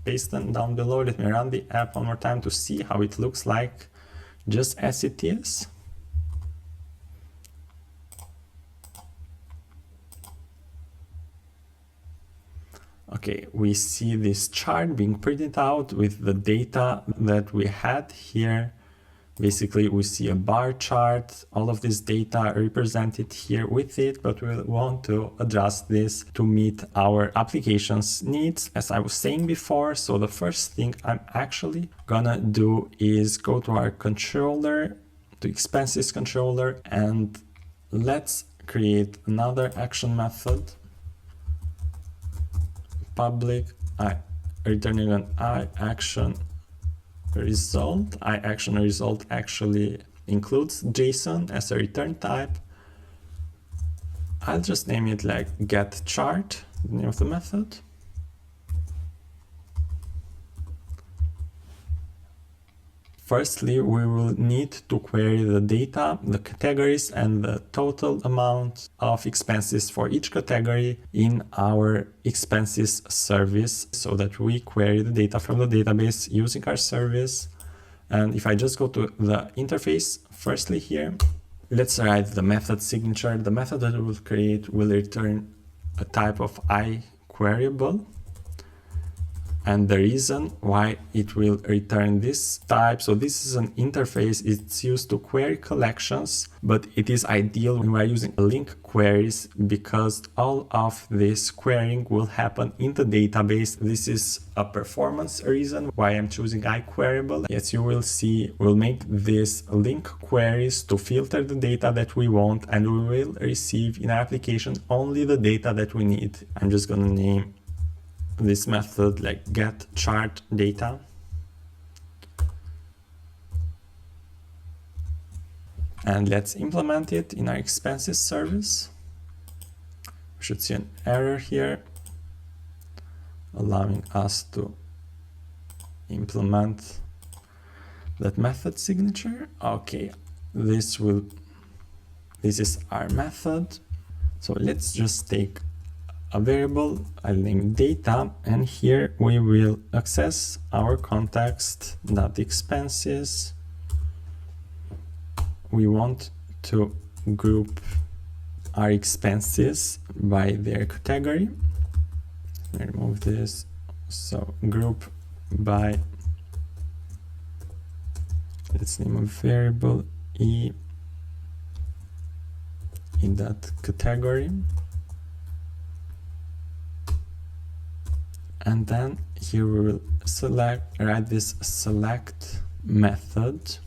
Paste them down below. Let me run the app one more time to see how it looks like just as it is. Okay, we see this chart being printed out with the data that we had here. Basically, we see a bar chart, all of this data represented here with it, but we want to adjust this to meet our application's needs, as I was saying before. So the first thing I'm actually gonna do is go to our controller, to expenses controller, and let's create another action method. Public returning an iAction result. iAction result actually includes JSON as a return type. I'll just name it like getChart, the name of the method. Firstly, we will need to query the data, the categories, and the total amount of expenses for each category in our expenses service, so that we query the data from the database using our service. And if I just go to the interface, firstly here, let's write the method signature. The method that we will create will return a type of iQueryable. And the reason why it will return this type, so this is an interface, it's used to query collections, but it is ideal when we are using link queries because all of this querying will happen in the database. This is a performance reason why I'm choosing iQueryable. As you will see, we'll make these link queries to filter the data that we want, and we will receive in our application only the data that we need. I'm just gonna name this method like get chart data. And let's implement it in our expenses service. We should see an error here allowing us to implement that method signature. Okay, this is our method. So let's just take a variable, I'll name data, and here we will access our context.expenses. We want to group our expenses by their category. Let me remove this. So group by, let's name a variable E in that category. And then here we will write this select method.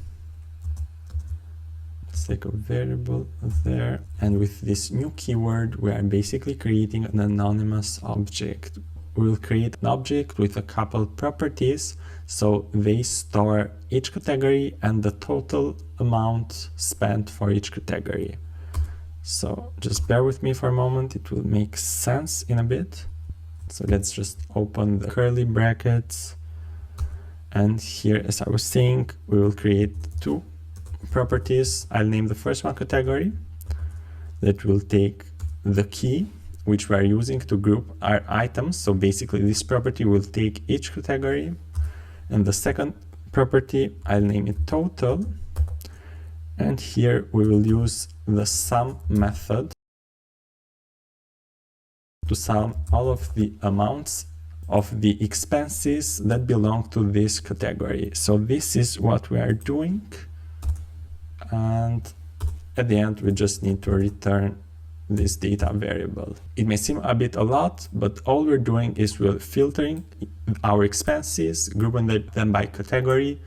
Let's take a variable there. And with this new keyword, we are basically creating an anonymous object. We'll create an object with a couple properties. So they store each category and the total amount spent for each category. So just bear with me for a moment. It will make sense in a bit. So let's just open the curly brackets. And here, as I was saying, we will create two properties. I'll name the first one category. That will take the key, which we are using to group our items. So basically this property will take each category. And the second property, I'll name it total. And here we will use the sum method to sum all of the amounts of the expenses that belong to this category. So this is what we are doing. And at the end, we just need to return this data variable. It may seem a bit a lot, but all we're doing is we're filtering our expenses, grouping them by category.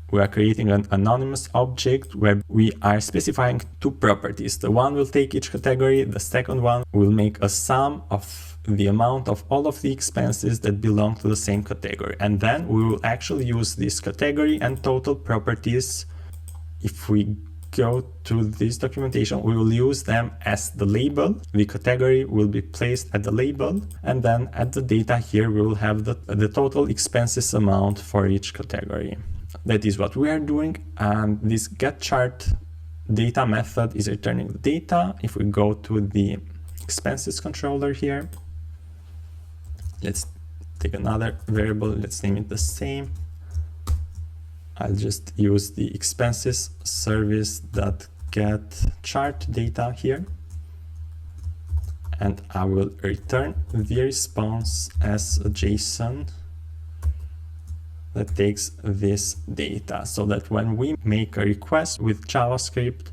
We are creating an anonymous object where we are specifying two properties. The one will take each category, the second one will make a sum of the amount of all of the expenses that belong to the same category. And then we will actually use this category and total properties. If we go to this documentation, we will use them as the label. The category will be placed at the label, and then at the data here we will have the total expenses amount for each category. That is what we are doing, and this getChart data method is returning the data. If we go to the expenses controller here, let's take another variable, let's name it the same. I'll just use the expenses service.getChart data here, and I will return the response as a JSON that takes this data, so that when we make a request with JavaScript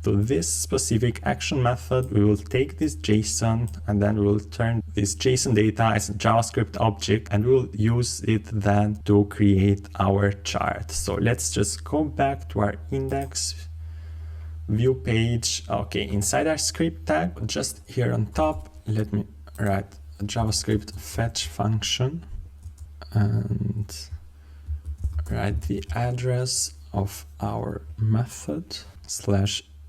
to this specific action method, we will take this JSON and then we will turn this JSON data as a JavaScript object, and we will use it then to create our chart. So let's just go back to our index view page. Okay, inside our script tag, just here on top, let me write a JavaScript fetch function and write the address of our method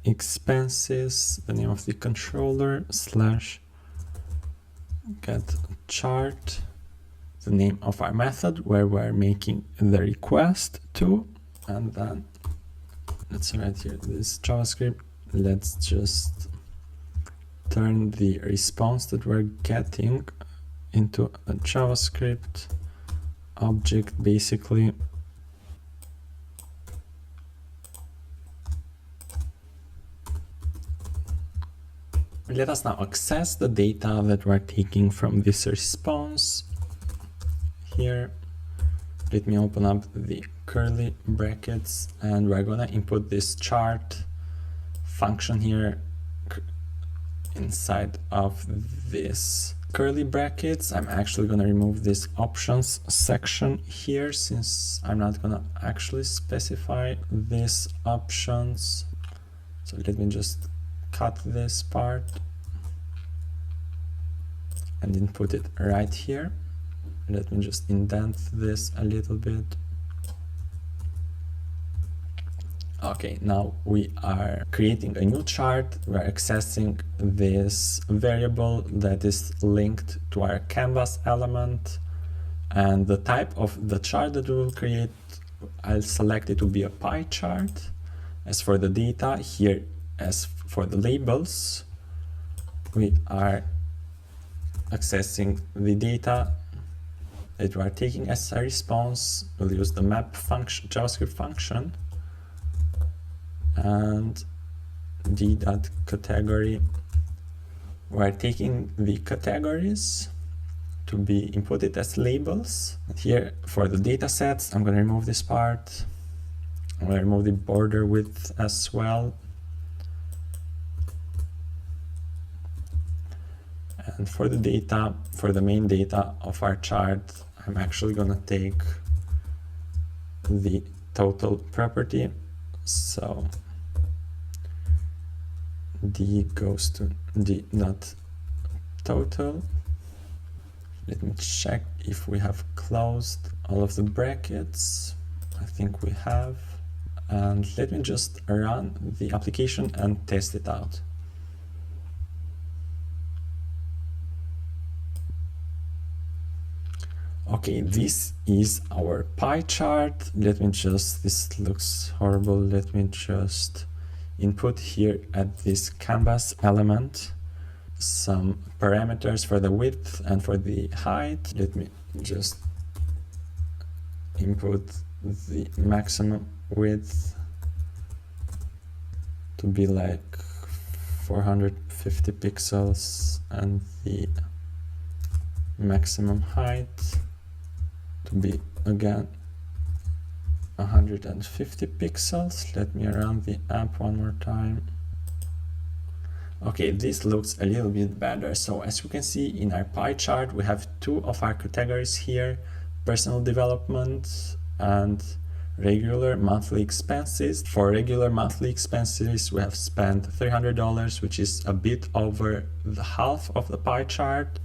/expenses, the name of the controller, /getChart, the name of our method where we're making the request to, and then let's write here this JavaScript. Let's just turn the response that we're getting into a JavaScript object, basically. Let us now access the data that we're taking from this response. here. Let me open up the curly brackets, and we're gonna input this chart function here inside of this curly brackets. I'm actually gonna remove this options section here, since I'm not gonna actually specify these options. So let me just cut this part and input it right here. Let me just indent this a little bit. Okay, now we are creating a new chart. We're accessing this variable that is linked to our canvas element, and the type of the chart that we will create, I'll select it to be a pie chart. As for the data here, as for the labels, we are accessing the data that we are taking as a response. We'll use the map function, JavaScript function, and d.category. We're taking the categories to be inputted as labels. Here for the data sets, I'm going to remove this part. I'm going to remove the border width as well. And for the data, for the main data of our chart, I'm actually going to take the total property. So d goes to d not total. Let me check if we have closed all of the brackets. I think we have. And let me just run the application and test it out. Okay, this is our pie chart. Let me just, this looks horrible. Let me just input here at this canvas element some parameters for the width and for the height. Let me just input the maximum width to be like 450 pixels and the maximum height to be again 150 pixels. Let me run the app one more time. Okay, this looks a little bit better. So as you can see in our pie chart, we have two of our categories here: personal development and regular monthly expenses. For regular monthly expenses, we have spent $300, which is a bit over the half of the pie chart.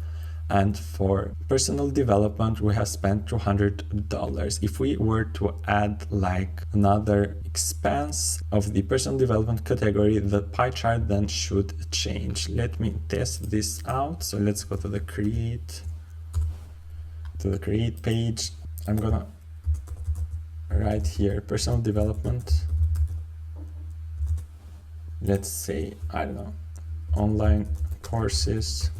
And for personal development, we have spent $200. If we were to add like another expense of the personal development category, the pie chart then should change. Let me test this out. So let's go to the create page. I'm gonna write here personal development. Let's say, I don't know, online courses.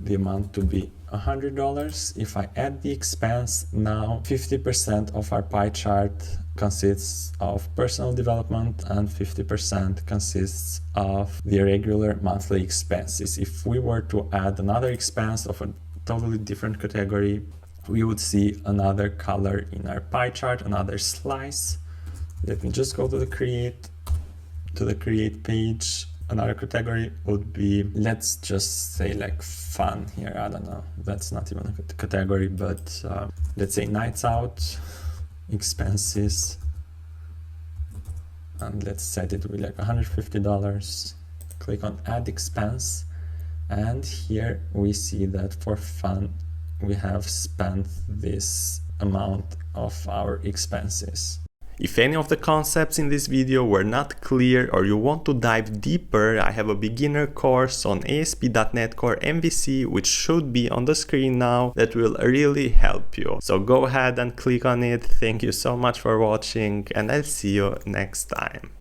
The amount to be $100. If I add the expense, now 50% of our pie chart consists of personal development and 50% consists of the regular monthly expenses. If we were to add another expense of a totally different category, we would see another color in our pie chart, another slice. Let me just go to the create page. Another category would be, let's just say like fun here. I don't know, that's not even a category, but let's say nights out, expenses, and let's set it to be like $150. Click on add expense, and here we see that for fun we have spent this amount of our expenses. If any of the concepts in this video were not clear or you want to dive deeper, I have a beginner course on ASP.NET Core MVC, which should be on the screen now, that will really help you. So go ahead and click on it. Thank you so much for watching, and I'll see you next time.